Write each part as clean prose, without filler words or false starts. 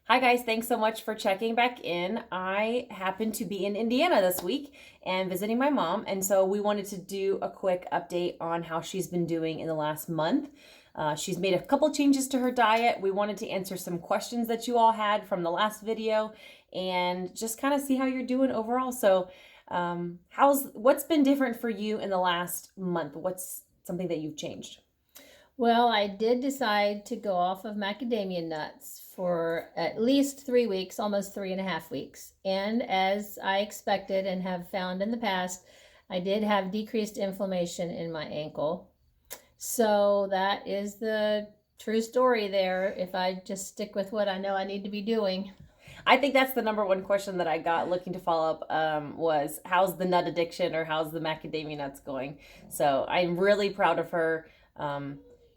Hi guys, thanks so much for checking back in. I happen to be in Indiana this week and visiting my mom, and so we wanted to do a quick update on how she's been doing in the last month. She's made a couple changes to her diet. We wanted to answer some questions that you all had from the last video and just kind of see how you're doing overall. So, what's been different for you in the last month? What's something that you've changed? Well, I did decide to go off of macadamia nuts for at least 3 weeks, almost 3.5 weeks. And as I expected and have found in the past, I did have decreased inflammation in my ankle. So that is the true story there, if I just stick with what I know I need to be doing. I think that's the number one question that I got looking to follow up was how's the nut addiction or how's the macadamia nuts going? So I'm really proud of her.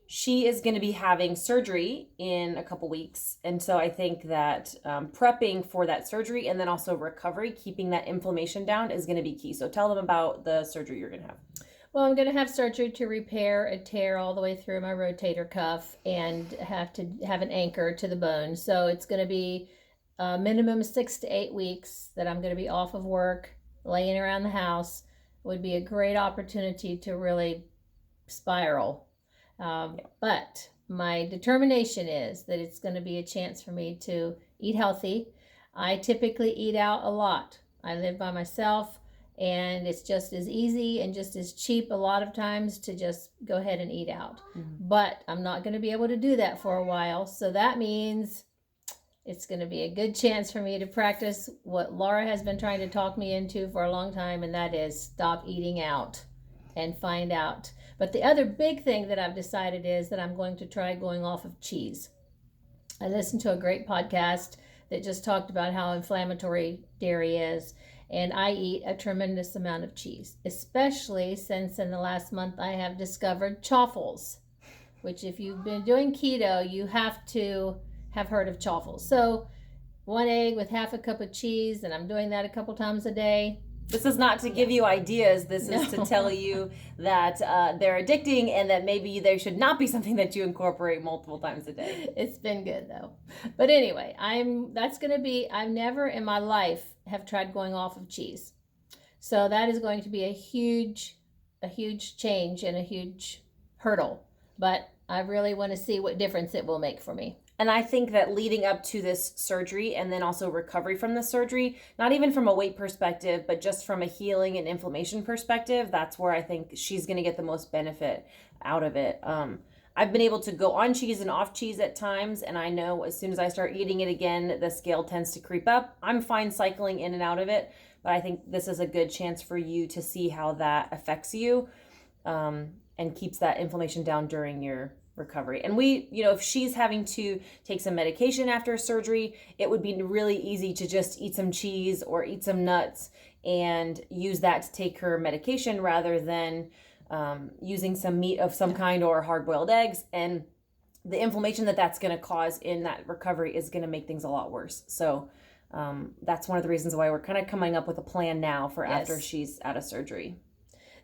She is going to be having surgery in a couple weeks. And so I think that prepping for that surgery and then also recovery, keeping that inflammation down is going to be key. So tell them about the surgery you're going to have. Well, I'm going to have surgery to repair a tear all the way through my rotator cuff and have to have an anchor to the bone. So it's going to be a minimum 6 to 8 weeks that I'm going to be off of work, laying around the house. It would be a great opportunity to really spiral. But my determination is that it's going to be a chance for me to eat healthy. I typically eat out a lot. I live by myself, and it's just as easy and just as cheap a lot of times to just go ahead and eat out. Mm-hmm. But I'm not going to be able to do that for a while. So that means it's going to be a good chance for me to practice what Laura has been trying to talk me into for a long time, and that is stop eating out and find out. But the other big thing that I've decided is that I'm going to try going off of cheese. I listened to a great podcast that just talked about how inflammatory dairy is, and I eat a tremendous amount of cheese, especially since in the last month I have discovered chaffles, which if you've been doing keto, you have to have heard of chaffles. So 1 egg with half a cup of cheese, and I'm doing that a couple times a day. This is not to give you ideas. This is to tell you that they're addicting and that maybe they should not be something that you incorporate multiple times a day. It's been good though. But anyway, I've never in my life have tried going off of cheese. So that is going to be a huge change and a huge hurdle. But I really want to see what difference it will make for me. And I think that leading up to this surgery and then also recovery from the surgery, not even from a weight perspective, but just from a healing and inflammation perspective, that's where I think she's going to get the most benefit out of it. I've been able to go on cheese and off cheese at times, and I know as soon as I start eating it again, the scale tends to creep up. I'm fine cycling in and out of it, but I think this is a good chance for you to see how that affects you and keeps that inflammation down during your recovery. And if she's having to take some medication after surgery, it would be really easy to just eat some cheese or eat some nuts and use that to take her medication rather than using some meat of some kind or hard-boiled eggs. And the inflammation that's going to cause in that recovery is going to make things a lot worse. So that's one of the reasons why we're kind of coming up with a plan now for after she's out of surgery.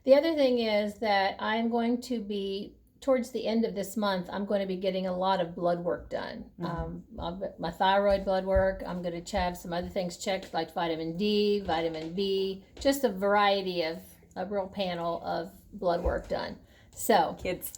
The other thing is that I'm going to be towards the end of this month, I'm going to be getting a lot of blood work done. Mm-hmm. My thyroid blood work. I'm going to have some other things checked like vitamin D, vitamin B, just a variety of a real panel of blood work done. So kids.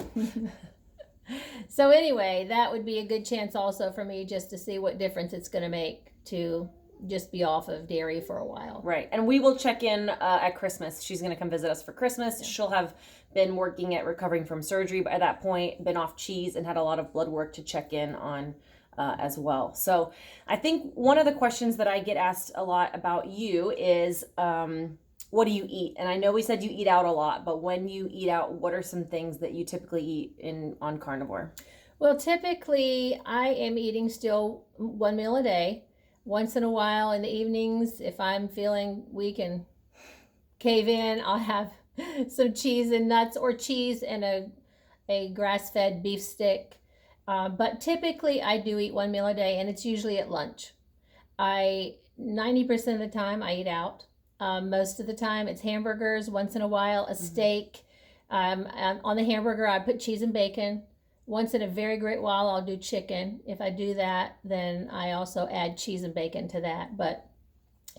So anyway, that would be a good chance also for me just to see what difference it's going to make to just be off of dairy for a while. Right. And we will check in at Christmas. She's going to come visit us for Christmas. Yeah. She'll have been working at recovering from surgery, but at that point been off cheese and had a lot of blood work to check in on as well. So I think one of the questions that I get asked a lot about you is what do you eat? And I know we said you eat out a lot, but when you eat out, what are some things that you typically eat on Carnivore? Well, typically I am eating still 1 meal a day. Once in a while in the evenings, if I'm feeling weak and cave in, I'll have some cheese and nuts or cheese and a grass-fed beef stick. But typically I do eat 1 meal a day, and it's usually at lunch. 90% of the time I eat out. Most of the time it's hamburgers, once in a while a steak. On the hamburger I put cheese and bacon. Once in a very great while, I'll do chicken. If I do that, then I also add cheese and bacon to that. But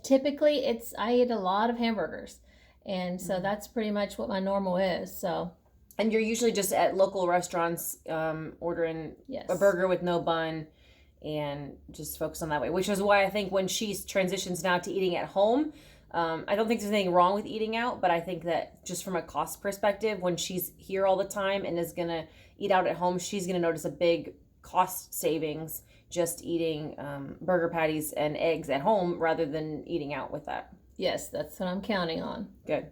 typically, I eat a lot of hamburgers, and so that's pretty much what my normal is. So. And you're usually just at local restaurants ordering Yes. a burger with no bun and just focus on that way, which is why I think when she transitions now to eating at home, I don't think there's anything wrong with eating out, but I think that just from a cost perspective, when she's here all the time and is going to eat out at home, she's going to notice a big cost savings just eating burger patties and eggs at home rather than eating out with that. Yes, that's what I'm counting on. Good.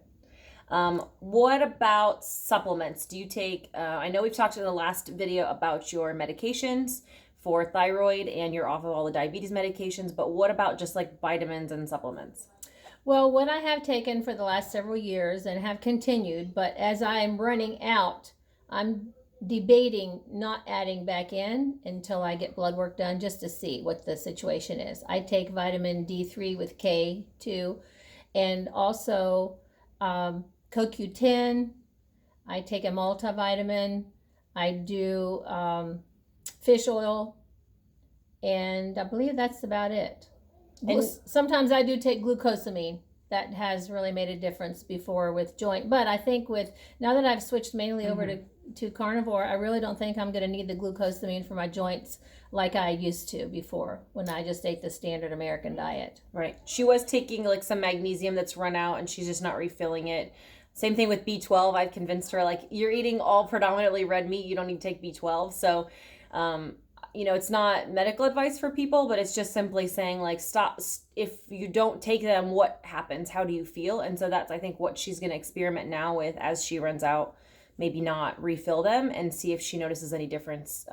What about supplements? Do you take, I know we've talked in the last video about your medications for thyroid and you're off of all the diabetes medications, but what about just like vitamins and supplements? Well, what I have taken for the last several years and have continued, but as I am running out, I'm debating not adding back in until I get blood work done just to see what the situation is. I take vitamin D3 with K2 and also CoQ10. I take a multivitamin. I do fish oil, and I believe that's about it. And sometimes I do take glucosamine. That has really made a difference before with joint. But I think now that I've switched mainly over to carnivore, I really don't think I'm going to need the glucosamine for my joints like I used to before when I just ate the standard American diet. Right. She was taking like some magnesium that's run out and she's just not refilling it. Same thing with B12. I've convinced her, like, you're eating all predominantly red meat. You don't need to take B12. So, it's not medical advice for people, but it's just simply saying, like, stop. If you don't take them, what happens? How do you feel? And so that's, I think, what she's going to experiment now with as she runs out. Maybe not refill them and see if she notices any difference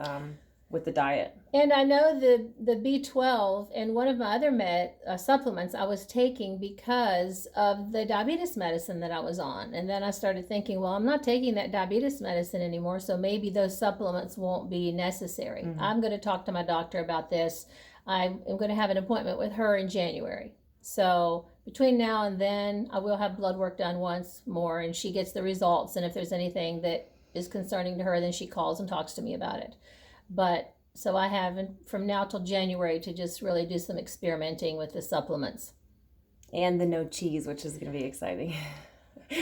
with the diet. And I know the B12 and one of my other supplements I was taking because of the diabetes medicine that I was on. And then I started thinking, well, I'm not taking that diabetes medicine anymore, so maybe those supplements won't be necessary. I'm going to talk to my doctor about this. I'm going to have an appointment with her in January. So between now and then, I will have blood work done once more, and she gets the results. And if there's anything that is concerning to her, then she calls and talks to me about it. But so I have from now till January to just really do some experimenting with the supplements. And the no cheese, which is going to be exciting.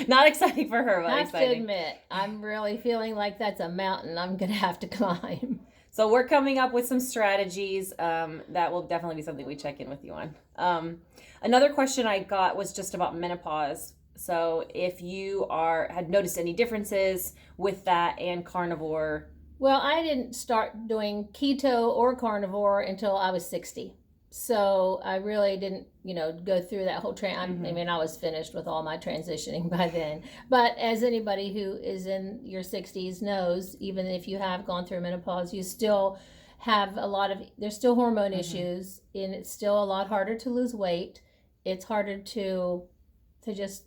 Not exciting for her, but exciting. I have to admit, I'm really feeling like that's a mountain I'm going to have to climb. So we're coming up with some strategies that will definitely be something we check in with you on. Another question I got was just about menopause. So if you had noticed any differences with that and carnivore. Well, I didn't start doing keto or carnivore until I was 60. So I really didn't, go through that whole I mean, I was finished with all my transitioning by then. But as anybody who is in your 60s knows, even if you have gone through menopause, you still have there's still hormone issues, and it's still a lot harder to lose weight. It's harder to just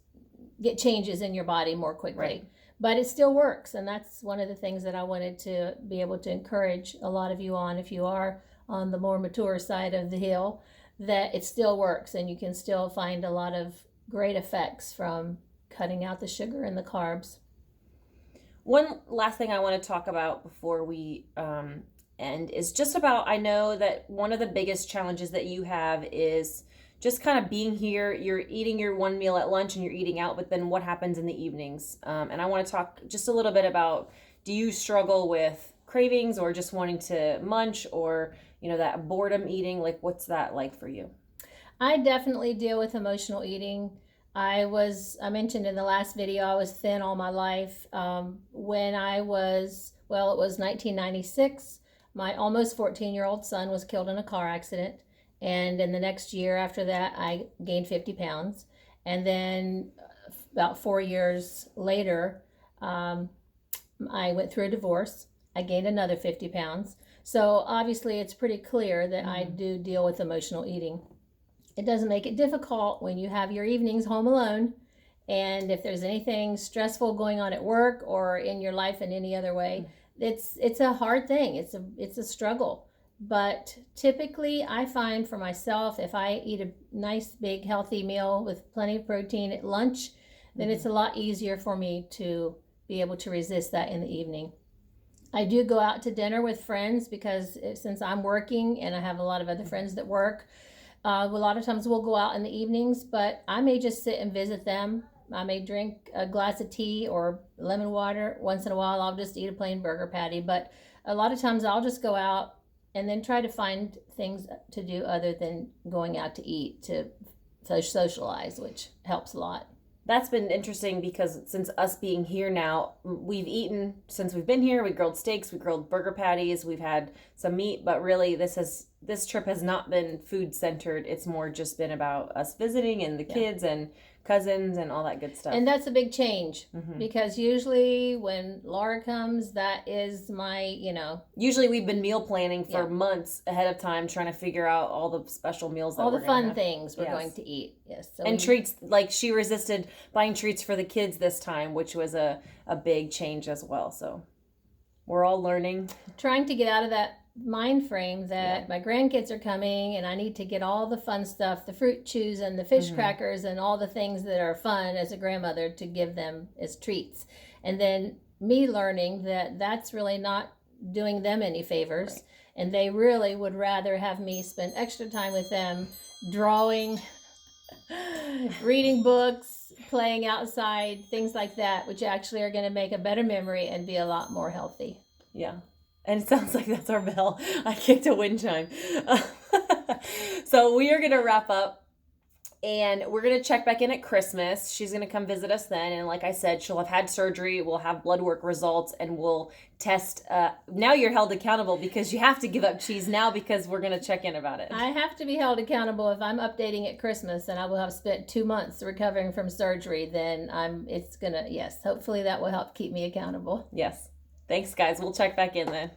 get changes in your body more quickly. Right. But it still works, and that's one of the things that I wanted to be able to encourage a lot of you on, if you are on the more mature side of the hill, that it still works, and you can still find a lot of great effects from cutting out the sugar and the carbs. One last thing I want to talk about before we end is just about, I know that one of the biggest challenges that you have is just kind of being here. You're eating your one meal at lunch and you're eating out, but then what happens in the evenings? And I want to talk just a little bit about, do you struggle with cravings or just wanting to munch, or, that boredom eating? Like, what's that like for you? I definitely deal with emotional eating. I mentioned in the last video, I was thin all my life. When it was 1996, my almost 14-year-old son was killed in a car accident. And in the next year after that, I gained 50 pounds. And then about 4 years later, I went through a divorce. I gained another 50 pounds. So obviously it's pretty clear that I do deal with emotional eating. It doesn't make it difficult when you have your evenings home alone. And if there's anything stressful going on at work or in your life in any other way, it's a hard thing. It's a struggle. But typically I find for myself, if I eat a nice big healthy meal with plenty of protein at lunch, then it's a lot easier for me to be able to resist that in the evening. I do go out to dinner with friends because since I'm working and I have a lot of other friends that work, a lot of times we'll go out in the evenings, but I may just sit and visit them. I may drink a glass of tea or lemon water. Once in a while, I'll just eat a plain burger patty. But a lot of times I'll just go out and then try to find things to do other than going out to eat, to socialize, which helps a lot. That's been interesting because since us being here now, we've eaten since we've been here. We grilled steaks, we grilled burger patties, we've had some meat, but really this trip has not been food centered. It's more just been about us visiting and the kids and cousins and all that good stuff. And that's a big change because usually when Laura comes, that is my, Usually we've been meal planning for months ahead of time, trying to figure out all the special meals that all we're the gonna fun have. things we're going to eat. Yes. So and treats, like she resisted buying treats for the kids this time, which was a big change as well. So we're all learning. Trying to get out of that mind frame that my grandkids are coming and I need to get all the fun stuff, the fruit chews and the fish crackers and all the things that are fun as a grandmother to give them as treats. And then me learning that that's really not doing them any favors. Right. And they really would rather have me spend extra time with them drawing, reading books, playing outside, things like that, which actually are going to make a better memory and be a lot more healthy. Yeah. And it sounds like that's our bell. I kicked a wind chime. So we are going to wrap up and we're going to check back in at Christmas. She's going to come visit us then. And like I said, she'll have had surgery. We'll have blood work results and we'll test. Now you're held accountable because you have to give up cheese now because we're going to check in about it. I have to be held accountable. If I'm updating at Christmas and I will have spent 2 months recovering from surgery, then hopefully that will help keep me accountable. Yes. Thanks, guys. We'll check back in then.